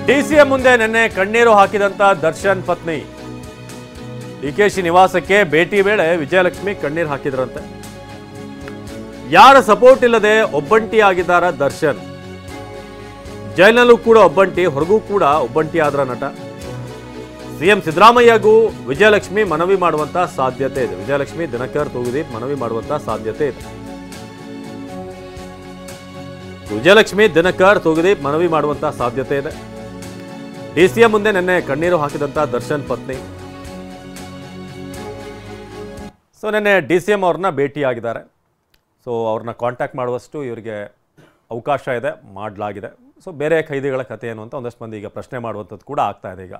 DCM ಮುಂದೆ ನಿನ್ನೆ ಕಣ್ಣೀರು ಹಾಕಿದಂತ ದರ್ಶನ್ ಪತ್ನಿ ಡಿಕೆಶಿ ನಿವಾಸಕ್ಕೆ ಭೇಟಿ ವೇಳೆ ವಿಜಯಲಕ್ಷ್ಮಿ ಕಣ್ಣೀರು ಹಾಕಿದ್ರಂತೆ. ಯಾರ ಸಪೋರ್ಟ್ ಇಲ್ಲದೆ ಒಬ್ಬಂಟಿ ಆಗಿದ್ದಾರ ದರ್ಶನ್. ಜೈಲಿನಲ್ಲೂ ಕೂಡ ಒಬ್ಬಂಟಿ, ಹೊರಗೂ ಕೂಡ ಒಬ್ಬಂಟಿ ಆದ್ರ ನಟ. ಸಿಎಂ ಸಿದ್ದರಾಮಯ್ಯಗೂ ವಿಜಯಲಕ್ಷ್ಮಿ ಮನವಿ ಮಾಡುವಂತ ಸಾಧ್ಯತೆ ಇದೆ. ವಿಜಯಲಕ್ಷ್ಮಿ ದಿನಕರ್ ತೂಗುದೀಪ್ ಮನವಿ ಮಾಡುವಂತ ಸಾಧ್ಯತೆ ಇದೆ. ವಿಜಯಲಕ್ಷ್ಮಿ ದಿನಕರ್ ತೂಗುದೀಪ್ ಮನವಿ ಮಾಡುವಂತ ಸಾಧ್ಯತೆ ಇದೆ. ಡಿಸಿಎಂ ಮುಂದೆ ನಿನ್ನೆ ಕಣ್ಣೀರು ಹಾಕಿದಂತ ದರ್ಶನ್ ಪತ್ನಿ ನಿನ್ನೆ ಡಿಸಿಎಂ ಅವ್ರನ್ನ ಭೇಟಿಯಾಗಿದ್ದಾರೆ. ಅವ್ರನ್ನ ಕಾಂಟ್ಯಾಕ್ಟ್ ಮಾಡುವಷ್ಟು ಇವರಿಗೆ ಅವಕಾಶ ಇದೆ, ಮಾಡಲಾಗಿದೆ. ಬೇರೆ ಖೈದಿಗಳ ಕಥೆ ಏನು ಅಂತ ಒಂದಷ್ಟು ಮಂದಿ ಈಗ ಪ್ರಶ್ನೆ ಮಾಡುವಂಥದ್ದು ಕೂಡ ಆಗ್ತಾ ಇದೆ ಈಗ.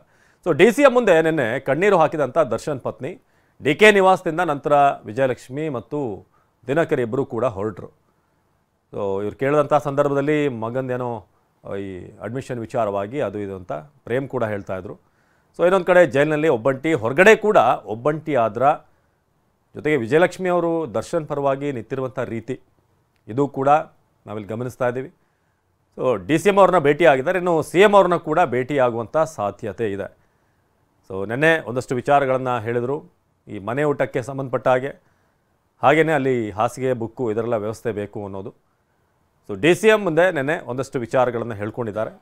ಡಿಸಿಎಂ ಮುಂದೆ ನಿನ್ನೆ ಕಣ್ಣೀರು ಹಾಕಿದಂಥ ದರ್ಶನ್ ಪತ್ನಿ ಡಿಕೆ ನಿವಾಸದಿಂದ ನಂತರ ವಿಜಯಲಕ್ಷ್ಮಿ ಮತ್ತು ದಿನಕರ್ ಇಬ್ಬರು ಕೂಡ ಹೊರಟರು. ಇವ್ರು ಕೇಳಿದಂಥ ಸಂದರ್ಭದಲ್ಲಿ ಮಗಂದೇನೋ ಈ ಅಡ್ಮಿಷನ್ ವಿಚಾರವಾಗಿ ಅದು ಇದು ಅಂತ ಪ್ರೇಮ್ ಕೂಡ ಹೇಳ್ತಾ ಇದ್ರು. ಇನ್ನೊಂದು ಕಡೆ ಜೈಲಿನಲ್ಲಿ ಒಬ್ಬಂಟಿ, ಹೊರಗಡೆ ಕೂಡ ಒಬ್ಬಂಟಿ ಆದ್ರ ಜೊತೆಗೆ ವಿಜಯಲಕ್ಷ್ಮಿ ಅವರು ದರ್ಶನ್ ಪರವಾಗಿ ನಿಂತಿರುವಂಥ ರೀತಿ ಇದು ಕೂಡ ನಾವಿಲ್ಲಿ ಗಮನಿಸ್ತಾ ಇದ್ದೀವಿ. ಡಿಸಿಎಂ ಅವ್ರನ್ನ ಭೇಟಿ ಆಗಿದ್ದಾರೆ. ಇನ್ನು ಸಿಎಂ ಅವ್ರನ್ನ ಕೂಡ ಭೇಟಿಯಾಗುವಂಥ ಸಾಧ್ಯತೆ ಇದೆ. ನಿನ್ನೆ ಒಂದಷ್ಟು ವಿಚಾರಗಳನ್ನು ಹೇಳಿದರು. ಈ ಮನೆ ಊಟಕ್ಕೆ ಸಂಬಂಧಪಟ್ಟ ಹಾಗೆಯೇ ಅಲ್ಲಿ ಹಾಸಿಗೆ ಬುಕ್ಕು ಇದರೆಲ್ಲ ವ್ಯವಸ್ಥೆ ಬೇಕು ಅನ್ನೋದು. ಡಿಸಿಎಂ ಮುಂದೆ ನಿನ್ನೆ ಒಂದಷ್ಟು ವಿಚಾರಗಳನ್ನು ಹೇಳ್ಕೊಂಡಿದ್ದಾರೆ.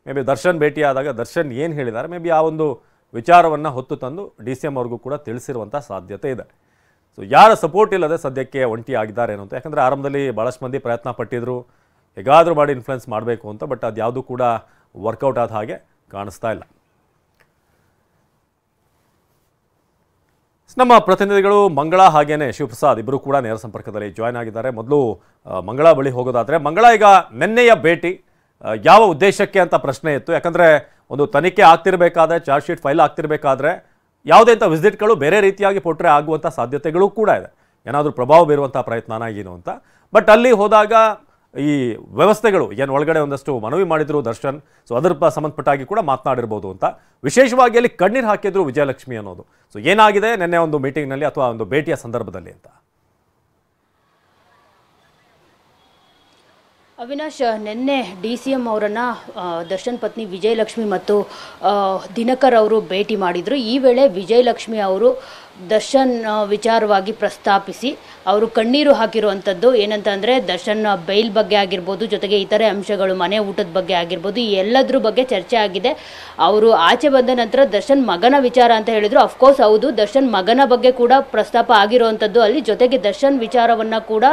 ಮೇ ಬಿ ದರ್ಶನ್ ಭೇಟಿಯಾದಾಗ ದರ್ಶನ್ ಏನು ಹೇಳಿದ್ದಾರೆ, ಮೇ ಬಿ ಆ ಒಂದು ವಿಚಾರವನ್ನು ಹೊತ್ತು ತಂದು ಡಿಸಿಎಂ ಅವ್ರಿಗೂ ಕೂಡ ತಿಳಿಸಿರುವಂಥ ಸಾಧ್ಯತೆ ಇದೆ. ಯಾರ ಸಪೋರ್ಟ್ ಇಲ್ಲದೆ ಸದ್ಯಕ್ಕೆ ಒಂಟಿ ಆಗಿದ್ದಾರೆ ಅಂತ. ಯಾಕಂದರೆ ಆರಂಭದಲ್ಲಿ ಭಾಳಷ್ಟು ಮಂದಿ ಪ್ರಯತ್ನ ಪಟ್ಟಿದ್ರು ಹೇಗಾದರೂ ಮಾಡಿ ಇನ್ಫ್ಲುಯೆನ್ಸ್ ಮಾಡಬೇಕು ಅಂತ, ಬಟ್ ಅದು ಯಾವುದೂ ಕೂಡ ವರ್ಕೌಟ್ ಆದ ಹಾಗೆ ಕಾಣಿಸ್ತಾ ಇಲ್ಲ. ನಮ್ಮ ಪ್ರತಿನಿಧಿಗಳು ಮಂಗಳ ಹಾಗೇನೆ ಶಿವಪ್ರಸಾದ್ ಇಬ್ಬರು ಕೂಡ ನೇರ ಸಂಪರ್ಕದಲ್ಲಿ ಜಾಯ್ನ್ ಆಗಿದ್ದಾರೆ. ಮೊದಲು ಮಂಗಳ ಬಳಿ ಹೋಗೋದಾದರೆ, ಮಂಗಳ, ಈಗ ನಿನ್ನೆಯ ಭೇಟಿ ಯಾವ ಉದ್ದೇಶಕ್ಕೆ ಅಂತ ಪ್ರಶ್ನೆ ಇತ್ತು. ಯಾಕಂದರೆ ಒಂದು ತನಿಖೆ ಆಗ್ತಿರ್ಬೇಕಾದ್ರೆ, ಚಾರ್ಜ್ ಶೀಟ್ ಫೈಲ್ ಆಗ್ತಿರ್ಬೇಕಾದ್ರೆ ಯಾವುದೇ ಅಂತ ವಿಸಿಟ್ಗಳು ಬೇರೆ ರೀತಿಯಾಗಿ ಪೋಟ್ರೆ ಆಗುವಂಥ ಸಾಧ್ಯತೆಗಳು ಕೂಡ ಇದೆ. ಏನಾದರೂ ಪ್ರಭಾವ ಬೀರುವಂಥ ಪ್ರಯತ್ನನ ಏನು ಅಂತ. ಬಟ್ ಅಲ್ಲಿ ಹೋದಾಗ ಈ ವ್ಯವಸ್ಥೆಗಳು ಏನು ಒಳಗಡೆ ಒಂದಷ್ಟು ಮನವಿ ಮಾಡಿದ್ರು ದರ್ಶನ್, ಅದರ ಸಂಬಂಧಪಟ್ಟಾಗಿ ಕೂಡ ಮಾತನಾಡಿರ್ಬೋದು ಅಂತ. ವಿಶೇಷವಾಗಿ ಅಲ್ಲಿ ಕಣ್ಣೀರು ಹಾಕಿದ್ರು ವಿಜಯಲಕ್ಷ್ಮಿ ಅನ್ನೋದು. ಏನಾಗಿದೆ ನಿನ್ನೆ ಒಂದು ಮೀಟಿಂಗ್ನಲ್ಲಿ ಅಥವಾ ಒಂದು ಭೇಟಿಯ ಸಂದರ್ಭದಲ್ಲಿ ಅಂತ? ಅವಿನಾಶ್, ನಿನ್ನೆ ಡಿಸಿಎಂ ಅವರನ್ನು ದರ್ಶನ್ ಪತ್ನಿ ವಿಜಯಲಕ್ಷ್ಮಿ ಮತ್ತು ದಿನಕರ್ ಅವರು ಭೇಟಿ ಮಾಡಿದರು. ಈ ವೇಳೆ ವಿಜಯಲಕ್ಷ್ಮಿ ಅವರು ದರ್ಶನ್ ವಿಚಾರವಾಗಿ ಪ್ರಸ್ತಾಪಿಸಿ ಅವರು ಕಣ್ಣೀರು ಹಾಕಿರುವಂಥದ್ದು. ಏನಂತ ಅಂದರೆ ದರ್ಶನ್ ಬೈಲ್ ಬಗ್ಗೆ ಆಗಿರ್ಬೋದು, ಜೊತೆಗೆ ಇತರೆ ಅಂಶಗಳು, ಮನೆ ಊಟದ ಬಗ್ಗೆ ಆಗಿರ್ಬೋದು, ಈ ಎಲ್ಲದ್ರ ಬಗ್ಗೆ ಚರ್ಚೆ ಆಗಿದೆ. ಅವರು ಆಚೆ ಬಂದ ನಂತರ ದರ್ಶನ್ ಮಗನ ವಿಚಾರ ಅಂತ ಹೇಳಿದರು. ಅಫ್ಕೋರ್ಸ್ ಹೌದು, ದರ್ಶನ್ ಮಗನ ಬಗ್ಗೆ ಕೂಡ ಪ್ರಸ್ತಾಪ ಆಗಿರುವಂಥದ್ದು ಅಲ್ಲಿ. ಜೊತೆಗೆ ದರ್ಶನ್ ವಿಚಾರವನ್ನು ಕೂಡ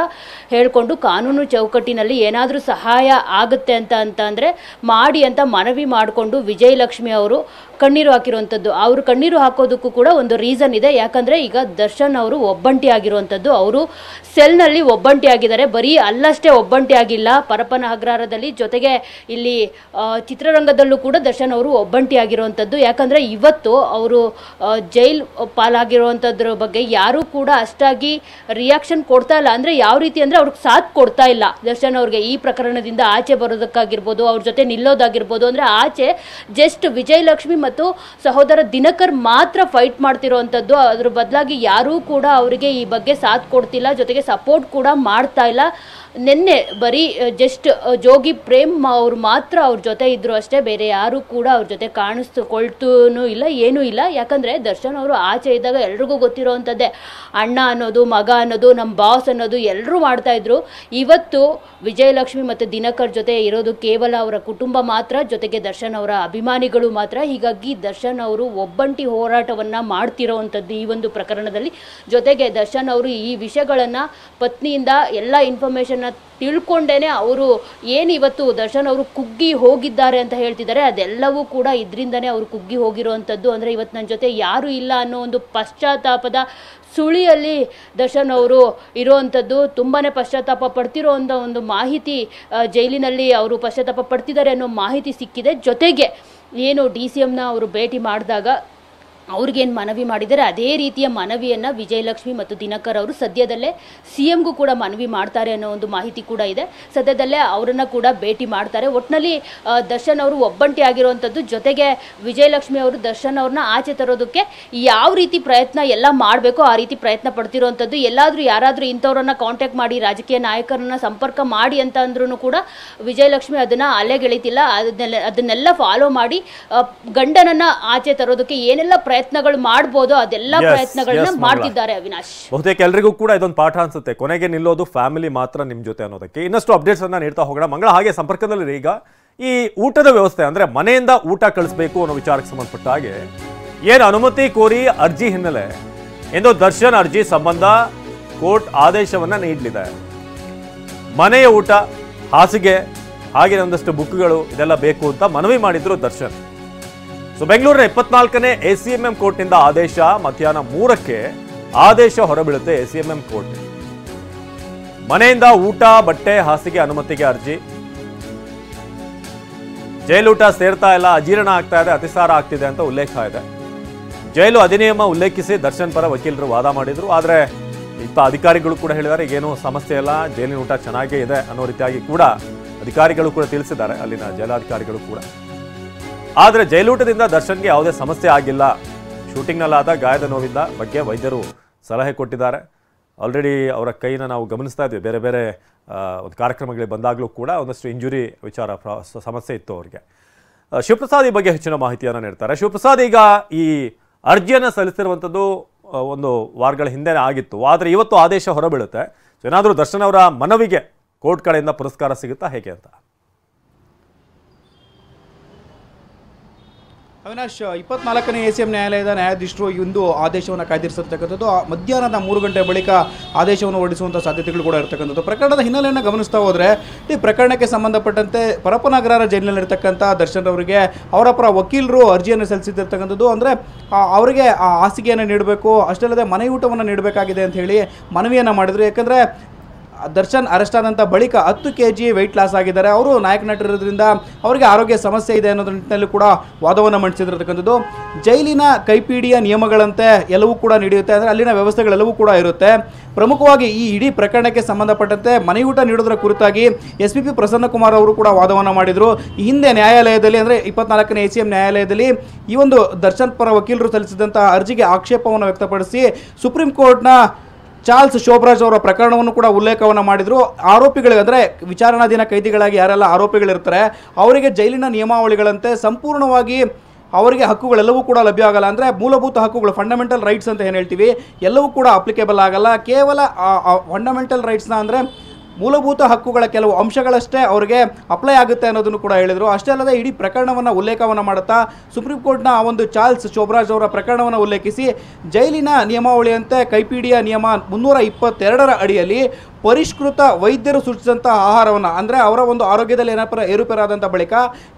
ಹೇಳಿಕೊಂಡು ಕಾನೂನು ಚೌಕಟ್ಟಿನಲ್ಲಿ ಏನಾದರೂ ಸಹಾಯ ಆಗುತ್ತೆ ಅಂತ ಅಂದರೆ ಮಾಡಿ ಅಂತ ಮನವಿ ಮಾಡಿಕೊಂಡು ವಿಜಯಲಕ್ಷ್ಮಿ ಅವರು ಕಣ್ಣೀರು ಹಾಕಿರುವಂಥದ್ದು. ಅವರು ಕಣ್ಣೀರು ಹಾಕೋದಕ್ಕೂ ಕೂಡ ಒಂದು ರೀಸನ್ ಇದೆ. ಯಾಕಂದರೆ ಈಗ ದರ್ಶನ್ ಅವರು ಒಬ್ಬಂಟಿ ಆಗಿರುವಂಥದ್ದು. ಅವರು ಸೆಲ್ನಲ್ಲಿ ಒಬ್ಬಂಟಿ ಆಗಿದ್ದಾರೆ. ಬರೀ ಅಲ್ಲಷ್ಟೇ ಒಬ್ಬಂಟಿ ಆಗಿಲ್ಲ, ಪರಪ್ಪನ ಅಗ್ರಹಾರದಲ್ಲಿ, ಜೊತೆಗೆ ಇಲ್ಲಿ ಚಿತ್ರರಂಗದಲ್ಲೂ ಕೂಡ ದರ್ಶನ್ ಅವರು ಒಬ್ಬಂಟಿ ಆಗಿರುವಂಥದ್ದು. ಯಾಕಂದರೆ ಇವತ್ತು ಅವರು ಜೈಲ್ ಪಾಲಾಗಿರುವಂಥದ್ರ ಬಗ್ಗೆ ಯಾರೂ ಕೂಡ ಅಷ್ಟಾಗಿ ರಿಯಾಕ್ಷನ್ ಕೊಡ್ತಾ ಇಲ್ಲ. ಅಂದರೆ ಯಾವ ರೀತಿ ಅಂದರೆ ಅವ್ರಿಗೆ ಸಾಥ್ ಕೊಡ್ತಾ ಇಲ್ಲ ದರ್ಶನ್ ಅವ್ರಿಗೆ. ಈ ಪ್ರಕರಣದಿಂದ ಆಚೆ ಬರೋದಕ್ಕಾಗಿರ್ಬೋದು, ಅವ್ರ ಜೊತೆ ನಿಲ್ಲೋದಾಗಿರ್ಬೋದು. ಅಂದರೆ ಆಚೆ ಜಸ್ಟ್ ವಿಜಯಲಕ್ಷ್ಮಿ ಮತ್ತು ಸಹೋದರ ದಿನಕರ್ ಮಾತ್ರ ಫೈಟ್ ಮಾಡ್ತಿರೋವಂಥದ್ದು. ಅದ್ರ ಬದಲಾಗಿ ಯಾರೂ ಕೂಡ ಅವರಿಗೆ ಈ ಬಗ್ಗೆ ಸಾಥ್ ಕೊಡ್ತಿಲ್ಲ, ಜೊತೆಗೆ ಸಪೋರ್ಟ್ ಕೂಡ ಮಾಡ್ತಾ ಇಲ್ಲ. ನಿನ್ನೆ ಬರೀ ಜಸ್ಟ್ ಜೋಗಿ ಪ್ರೇಮ್ ಅವ್ರು ಮಾತ್ರ ಅವ್ರ ಜೊತೆ ಇದ್ರು ಅಷ್ಟೇ. ಬೇರೆ ಯಾರೂ ಕೂಡ ಅವ್ರ ಜೊತೆ ಕಾಣಿಸ್ಕೊಳ್ತೂ ಇಲ್ಲ, ಏನೂ ಇಲ್ಲ. ಯಾಕಂದರೆ ದರ್ಶನ್ ಅವರು ಆಚೆ ಇದ್ದಾಗ ಎಲ್ರಿಗೂ ಗೊತ್ತಿರೋವಂಥದ್ದೇ, ಅಣ್ಣ ಅನ್ನೋದು, ಮಗ ಅನ್ನೋದು, ನಮ್ಮ ಬಾಸ್ ಅನ್ನೋದು ಎಲ್ಲರೂ ಮಾಡ್ತಾಯಿದ್ರು. ಇವತ್ತು ವಿಜಯಲಕ್ಷ್ಮಿ ಮತ್ತು ದಿನಕರ್ ಜೊತೆ ಇರೋದು ಕೇವಲ ಅವರ ಕುಟುಂಬ ಮಾತ್ರ, ಜೊತೆಗೆ ದರ್ಶನ್ ಅವರ ಅಭಿಮಾನಿಗಳು ಮಾತ್ರ. ಹೀಗಾಗಿ ದರ್ಶನ್ ಅವರು ಒಬ್ಬಂಟಿ ಹೋರಾಟವನ್ನು ಮಾಡ್ತಿರೋವಂಥದ್ದು ಈ ಒಂದು ಪ್ರಕರಣದಲ್ಲಿ. ಜೊತೆಗೆ ದರ್ಶನ್ ಅವರು ಈ ವಿಷಯಗಳನ್ನು ಪತ್ನಿಯಿಂದ ಎಲ್ಲ ಇನ್ಫಾರ್ಮೇಷನ್ ತಿಳ್ಕೊಂಡೇನೆ ಅವರು ಏನು ಇವತ್ತು ದರ್ಶನ್ ಅವರು ಕುಗ್ಗಿ ಹೋಗಿದ್ದಾರೆ ಅಂತ ಹೇಳ್ತಿದ್ದಾರೆ. ಅದೆಲ್ಲವೂ ಕೂಡ ಇದರಿಂದನೇ ಅವರು ಕುಗ್ಗಿ ಹೋಗಿರುವಂಥದ್ದು. ಅಂದರೆ ಇವತ್ತು ನನ್ನ ಜೊತೆ ಯಾರೂ ಇಲ್ಲ ಅನ್ನೋ ಒಂದು ಪಶ್ಚಾತ್ತಾಪದ ಸುಳಿಯಲ್ಲಿ ದರ್ಶನ್ ಅವರು ಇರುವಂಥದ್ದು. ತುಂಬಾ ಪಶ್ಚಾತ್ತಾಪ ಪಡ್ತಿರೋ ಒಂದು ಮಾಹಿತಿ, ಜೈಲಿನಲ್ಲಿ ಅವರು ಪಶ್ಚಾತ್ತಾಪ ಪಡ್ತಿದ್ದಾರೆ ಅನ್ನೋ ಮಾಹಿತಿ ಸಿಕ್ಕಿದೆ. ಜೊತೆಗೆ ಏನು ಡಿಸಿಎಂನ ಅವರು ಭೇಟಿ ಮಾಡಿದಾಗ ಅವ್ರಿಗೇನು ಮನವಿ ಮಾಡಿದರೆ ಅದೇ ರೀತಿಯ ಮನವಿಯನ್ನು ವಿಜಯಲಕ್ಷ್ಮಿ ಮತ್ತು ದಿನಕರ್ ಅವರು ಸದ್ಯದಲ್ಲೇ CMಗೂ ಕೂಡ ಮನವಿ ಮಾಡ್ತಾರೆ ಅನ್ನೋ ಒಂದು ಮಾಹಿತಿ ಕೂಡ ಇದೆ. ಸದ್ಯದಲ್ಲೇ ಅವರನ್ನು ಕೂಡ ಭೇಟಿ ಮಾಡ್ತಾರೆ. ಒಟ್ಟಿನಲ್ಲಿ ದರ್ಶನ್ ಅವರು ಒಬ್ಬಂಟಿ ಆಗಿರುವಂಥದ್ದು, ಜೊತೆಗೆ ವಿಜಯಲಕ್ಷ್ಮಿ ಅವರು ದರ್ಶನ್ ಅವ್ರನ್ನ ಆಚೆ ತರೋದಕ್ಕೆ ಯಾವ ರೀತಿ ಪ್ರಯತ್ನ ಎಲ್ಲ ಮಾಡಬೇಕೋ ಆ ರೀತಿ ಪ್ರಯತ್ನ ಪಡ್ತಿರೋವಂಥದ್ದು. ಎಲ್ಲಾದರೂ ಯಾರಾದರೂ ಇಂಥವ್ರನ್ನ ಕಾಂಟ್ಯಾಕ್ಟ್ ಮಾಡಿ ರಾಜಕೀಯ ನಾಯಕರನ್ನ ಸಂಪರ್ಕ ಮಾಡಿ ಅಂತ ಅಂದ್ರೂ ಕೂಡ ವಿಜಯಲಕ್ಷ್ಮಿ ಅದನ್ನು ಅಲೆಗೆಳಿತಿಲ್ಲ. ಅದನ್ನೆಲ್ಲ ಫಾಲೋ ಮಾಡಿ ಗಂಡನನ್ನ ಆಚೆ ತರೋದಕ್ಕೆ ಏನೆಲ್ಲ ಪ್ರಯತ್ನಗಳು ಮಾಡಬಹುದು ಅದೆಲ್ಲ ಪ್ರಯತ್ನಗಳನ್ನ ಮಾಡ್ತಿದ್ದಾರೆ ಅವಿನಾಶ್. ಬಹುತೇಕ ಎಲ್ರಿಗೂ ಕೂಡ ಇದೊಂದು ಪಾಠ ಅನ್ಸುತ್ತೆ, ಕೊನೆಗೆ ನಿಲ್ಲೋದು ಫ್ಯಾಮಿಲಿ ಮಾತ್ರ ನಿಮ್ ಜೊತೆ ಅನ್ನೋದಕ್ಕೆ. ಇನ್ನಷ್ಟು ಅಪ್ಡೇಟ್ಸ್ ಅನ್ನ ನೀಡ್ತಾ ಹೋಗೋಣ. ಮಂಗಳ, ಹಾಗೆ ಸಂಪರ್ಕದಲ್ಲಿ ಈಗ ಈ ಊಟದ ವ್ಯವಸ್ಥೆ, ಅಂದ್ರೆ ಮನೆಯಿಂದ ಊಟ ಕಳಿಸ್ಬೇಕು ಅನ್ನೋ ವಿಚಾರಕ್ಕೆ ಸಂಬಂಧಪಟ್ಟ ಹಾಗೆ ಏನು ಅನುಮತಿ ಕೋರಿ ಅರ್ಜಿ ಹಿನ್ನೆಲೆ ಎಂದು ದರ್ಶನ್ ಅರ್ಜಿ ಸಂಬಂಧ ಕೋರ್ಟ್ ಆದೇಶವನ್ನ ನೀಡಲಿದೆ. ಮನೆಯ ಊಟ, ಹಾಸಿಗೆ, ಹಾಗೆ ಒಂದಷ್ಟು ಬುಕ್ಗಳು ಇದೆಲ್ಲ ಬೇಕು ಅಂತ ಮನವಿ ಮಾಡಿದ್ರು ದರ್ಶನ್. ಸೊ ಬೆಂಗಳೂರಿನ 24ನೇ ACMM ಕೋರ್ಟ್ನಿಂದ ಆದೇಶ. ಮಧ್ಯಾಹ್ನ 3ಕ್ಕೆ ಆದೇಶ ಹೊರಬೀಳುತ್ತೆ ACMM ಕೋರ್ಟ್. ಮನೆಯಿಂದ ಊಟ, ಬಟ್ಟೆ, ಹಾಸಿಗೆ ಅನುಮತಿಗೆ ಅರ್ಜಿ. ಜೈಲೂಟ ಸೇರ್ತಾ ಇಲ್ಲ, ಅಜೀರ್ಣ ಆಗ್ತಾ ಇದೆ, ಅತಿಸಾರ ಆಗ್ತಿದೆ ಅಂತ ಉಲ್ಲೇಖ ಇದೆ. ಜೈಲು ಅಧಿನಿಯಮ ಉಲ್ಲೇಖಿಸಿ ದರ್ಶನ್ ಪರ ವಕೀಲರು ವಾದ ಮಾಡಿದ್ರು. ಆದರೆ ಇತ್ತ ಅಧಿಕಾರಿಗಳು ಕೂಡ ಹೇಳಿದ್ದಾರೆ ಈಗೇನು ಸಮಸ್ಯೆ ಇಲ್ಲ, ಜೈಲಿನ ಊಟ ಚೆನ್ನಾಗೇ ಇದೆ ಅನ್ನೋ ರೀತಿಯಾಗಿ ಕೂಡ ಅಧಿಕಾರಿಗಳು ಕೂಡ ತಿಳಿಸಿದ್ದಾರೆ, ಅಲ್ಲಿನ ಜೈಲಾಧಿಕಾರಿಗಳು ಕೂಡ. ಆದರೆ ಜೈಲೂಟದಿಂದ ದರ್ಶನ್ಗೆ ಯಾವುದೇ ಸಮಸ್ಯೆ ಆಗಿಲ್ಲ. ಶೂಟಿಂಗ್ನಲ್ಲಾದ ಗಾಯದ ನೋವಿಂದ ಬಗ್ಗೆ ವೈದ್ಯರು ಸಲಹೆ ಕೊಟ್ಟಿದ್ದಾರೆ. ಆಲ್ರೆಡಿ ಅವರ ಕೈನ ನಾವು ಗಮನಿಸ್ತಾ ಇದ್ವಿ, ಬೇರೆ ಬೇರೆ ಒಂದು ಕಾರ್ಯಕ್ರಮಗಳಿಗೆ ಬಂದಾಗಲೂ ಕೂಡ ಒಂದಷ್ಟು ಇಂಜುರಿ ವಿಚಾರ ಸಮಸ್ಯೆ ಇತ್ತು ಅವರಿಗೆ. ಶಿವಪ್ರಸಾದ್ ಈ ಬಗ್ಗೆ ಹೆಚ್ಚಿನ ಮಾಹಿತಿಯನ್ನು ನೀಡ್ತಾರೆ. ಶಿವಪ್ರಸಾದ್, ಈಗ ಈ ಅರ್ಜಿಯನ್ನು ಸಲ್ಲಿಸಿರುವಂಥದ್ದು ಒಂದು ವಾರಗಳ ಹಿಂದೆನೇ ಆಗಿತ್ತು, ಆದರೆ ಇವತ್ತು ಆದೇಶ ಹೊರಬೀಳುತ್ತೆ. ಸೊ ಏನಾದರೂ ದರ್ಶನ್ ಅವರ ಮನವಿಗೆ ಕೋರ್ಟ್ ಕಡೆಯಿಂದ ಪುರಸ್ಕಾರ ಸಿಗುತ್ತಾ ಹೇಗೆ ಅಂತ? ಅವಿನಾಶ್, 24ನೇ ACM ನ್ಯಾಯಾಲಯದ ನ್ಯಾಯಾಧೀಶರು ಇಂದು ಆದೇಶವನ್ನು ಕಾಯ್ದಿರಿಸಿರ್ತಕ್ಕಂಥದ್ದು. ಮಧ್ಯಾಹ್ನದ 3 ಗಂಟೆ ಬಳಿಕ ಆದೇಶವನ್ನು ಹೊರಡಿಸುವಂಥ ಸಾಧ್ಯತೆಗಳು ಕೂಡ ಇರತಕ್ಕಂಥದ್ದು. ಪ್ರಕರಣದ ಹಿನ್ನೆಲೆಯನ್ನು ಗಮನಿಸ್ತಾ ಹೋದರೆ ಈ ಪ್ರಕರಣಕ್ಕೆ ಸಂಬಂಧಪಟ್ಟಂತೆ ಪರಪ್ಪನಗರ ಜೈಲಿನಲ್ಲಿರ್ತಕ್ಕಂಥ ದರ್ಶನ್ ಅವರಿಗೆ ಅವರ ಪರ ವಕೀಲರು ಅರ್ಜಿಯನ್ನು ಸಲ್ಲಿಸಿರ್ತಕ್ಕಂಥದ್ದು. ಅಂದರೆ ಅವರಿಗೆ ಆ ಹಾಸಿಗೆಯನ್ನು ನೀಡಬೇಕು, ಅಷ್ಟೇ ಅಲ್ಲದೆ ಮನೆ ಊಟವನ್ನು ನೀಡಬೇಕಾಗಿದೆ ಅಂತ ಹೇಳಿ ಮನವಿಯನ್ನು ಮಾಡಿದರು. ಯಾಕಂದರೆ ದರ್ಶನ್ ಅರೆಸ್ಟ್ ಆದಂಥ ಬಳಿಕ 10 kg ವೆಯ್ಟ್ ಲಾಸ್ ಆಗಿದ್ದಾರೆ. ಅವರು ನಾಯಕ ನಟರಿರೋದ್ರಿಂದ ಅವರಿಗೆ ಆರೋಗ್ಯ ಸಮಸ್ಯೆ ಇದೆ ಅನ್ನೋದ್ರ ನಿಟ್ಟಿನಲ್ಲಿ ಕೂಡ ವಾದವನ್ನು ಮಂಡಿಸಿರ್ತಕ್ಕಂಥದ್ದು. ಜೈಲಿನ ಕೈಪಿಡಿಯ ನಿಯಮಗಳಂತೆ ಎಲ್ಲವೂ ಕೂಡ ನಡೆಯುತ್ತೆ, ಅಂದರೆ ಅಲ್ಲಿನ ವ್ಯವಸ್ಥೆಗಳೆಲ್ಲವೂ ಕೂಡ ಇರುತ್ತೆ. ಪ್ರಮುಖವಾಗಿ ಈ ಇಡೀ ಪ್ರಕರಣಕ್ಕೆ ಸಂಬಂಧಪಟ್ಟಂತೆ ಮನೆಯೂಟ ನೀಡೋದರ ಕುರಿತಾಗಿ SPP ಪ್ರಸನ್ನಕುಮಾರ್ ಅವರು ಕೂಡ ವಾದವನ್ನು ಮಾಡಿದರು. ಈ ಹಿಂದೆ ನ್ಯಾಯಾಲಯದಲ್ಲಿ, ಅಂದರೆ 24ನೇ ACM ನ್ಯಾಯಾಲಯದಲ್ಲಿ ಈ ಒಂದು ದರ್ಶನ್ ಪರ ವಕೀಲರು ಸಲ್ಲಿಸಿದಂಥ ಅರ್ಜಿಗೆ ಆಕ್ಷೇಪವನ್ನು ವ್ಯಕ್ತಪಡಿಸಿ ಸುಪ್ರೀಂ ಕೋರ್ಟ್ನ ಚಾರ್ಲ್ಸ್ ಶೋಭರಾಜ್ ಅವರ ಪ್ರಕರಣವನ್ನು ಕೂಡ ಉಲ್ಲೇಖವನ್ನು ಮಾಡಿದರು. ಆರೋಪಿಗಳಿಗೆ, ಅಂದರೆ ವಿಚಾರಣಾಧೀನ ಕೈದಿಗಳಾಗಿ ಯಾರೆಲ್ಲ ಆರೋಪಿಗಳಿರ್ತಾರೆ ಅವರಿಗೆ ಜೈಲಿನ ನಿಯಮಾವಳಿಗಳಂತೆ ಸಂಪೂರ್ಣವಾಗಿ ಅವರಿಗೆ ಹಕ್ಕುಗಳೆಲ್ಲವೂ ಕೂಡ ಲಭ್ಯ ಆಗಲ್ಲ. ಅಂದರೆ ಮೂಲಭೂತ ಹಕ್ಕುಗಳು, ಫಂಡಮೆಂಟಲ್ ರೈಟ್ಸ್ ಅಂತ ಏನು ಹೇಳ್ತೀವಿ, ಎಲ್ಲವೂ ಕೂಡ ಅಪ್ಲಿಕೇಬಲ್ ಆಗಲ್ಲ. ಕೇವಲ ಫಂಡಮೆಂಟಲ್ ರೈಟ್ಸ್ನ, ಅಂದರೆ ಮೂಲಭೂತ ಹಕ್ಕುಗಳ ಕೆಲವು ಅಂಶಗಳಷ್ಟೇ ಅವರಿಗೆ ಅಪ್ಲೈ ಆಗುತ್ತೆ ಅನ್ನೋದನ್ನು ಕೂಡ ಹೇಳಿದರು. ಅಷ್ಟೇ ಅಲ್ಲದೆ ಇಡೀ ಪ್ರಕರಣವನ್ನು ಉಲ್ಲೇಖವನ್ನು ಮಾಡುತ್ತಾ ಸುಪ್ರೀಂ ಕೋರ್ಟ್ನ ಆ ಒಂದು ಚಾರ್ಲ್ಸ್ ಶೋಭರಾಜ್ ಅವರ ಪ್ರಕರಣವನ್ನು ಉಲ್ಲೇಖಿಸಿ ಜೈಲಿನ ನಿಯಮಾವಳಿಯಂತೆ ಕೈಪಿಡಿಯ ನಿಯಮ 322ರ ಅಡಿಯಲ್ಲಿ ಪರಿಷ್ಕೃತ ವೈದ್ಯರು ಸೂಚಿಸಿದಂಥ ಆಹಾರವನ್ನು, ಅಂದರೆ ಅವರ ಒಂದು ಆರೋಗ್ಯದಲ್ಲಿ ಏರುಪೇರಾದಂಥ ಬಳಿಕ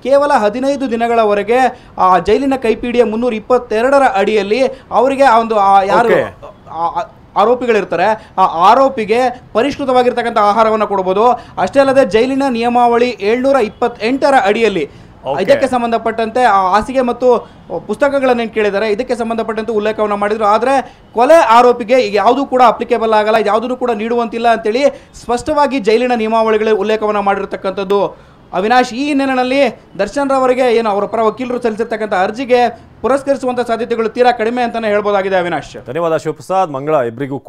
ಕೇವಲ 15 ದಿನಗಳವರೆಗೆ ಆ ಜೈಲಿನ ಕೈಪಿಡಿಯ 322ರ ಅಡಿಯಲ್ಲಿ ಅವರಿಗೆ ಆ ಒಂದು ಯಾರು ಆರೋಪಿಗಳಿರ್ತಾರೆ ಆ ಆರೋಪಿಗೆ ಪರಿಷ್ಕೃತವಾಗಿರ್ತಕ್ಕಂಥ ಆಹಾರವನ್ನು ಕೊಡ್ಬೋದು. ಅಷ್ಟೇ ಅಲ್ಲದೆ ಜೈಲಿನ ನಿಯಮಾವಳಿ 728ರ ಅಡಿಯಲ್ಲಿ ಇದಕ್ಕೆ ಸಂಬಂಧಪಟ್ಟಂತೆ ಆ ಹಾಸಿಗೆ ಮತ್ತು ಪುಸ್ತಕಗಳನ್ನು ಕೇಳಿದ್ದಾರೆ, ಇದಕ್ಕೆ ಸಂಬಂಧಪಟ್ಟಂತೆ ಉಲ್ಲೇಖವನ್ನು ಮಾಡಿದರು. ಆದರೆ ಕೊಲೆ ಆರೋಪಿಗೆ ಈಗ ಯಾವುದೂ ಕೂಡ ಅಪ್ಲಿಕೇಬಲ್ ಆಗಲ್ಲ, ಯಾವುದೂ ಕೂಡ ನೀಡುವಂತಿಲ್ಲ ಅಂತೇಳಿ ಸ್ಪಷ್ಟವಾಗಿ ಜೈಲಿನ ನಿಯಮಾವಳಿಗಳ ಉಲ್ಲೇಖವನ್ನು ಮಾಡಿರ್ತಕ್ಕಂಥದ್ದು. ಅವಿನಾಶ್, ಈ ಹಿನ್ನೆಲೆಯಲ್ಲಿ ದರ್ಶನ್ ರವರಿಗೆ ಏನು ಅವರ ಪರ ವಕೀಲರು ಸಲ್ಲಿಸಿರ್ತಕ್ಕಂಥ ಅರ್ಜಿಗೆ ಪುರಸ್ಕರಿಸುವಂಥ ಸಾಧ್ಯತೆಗಳು ತೀರಾ ಕಡಿಮೆ ಅಂತಲೇ ಹೇಳ್ಬೋದಾಗಿದೆ. ಅವಿನಾಶ್, ಧನ್ಯವಾದ ಶಿವಪ್ರಸಾದ್. ಮಂಗಳ ಇಬ್ಬರಿಗೂ ಕೂಡ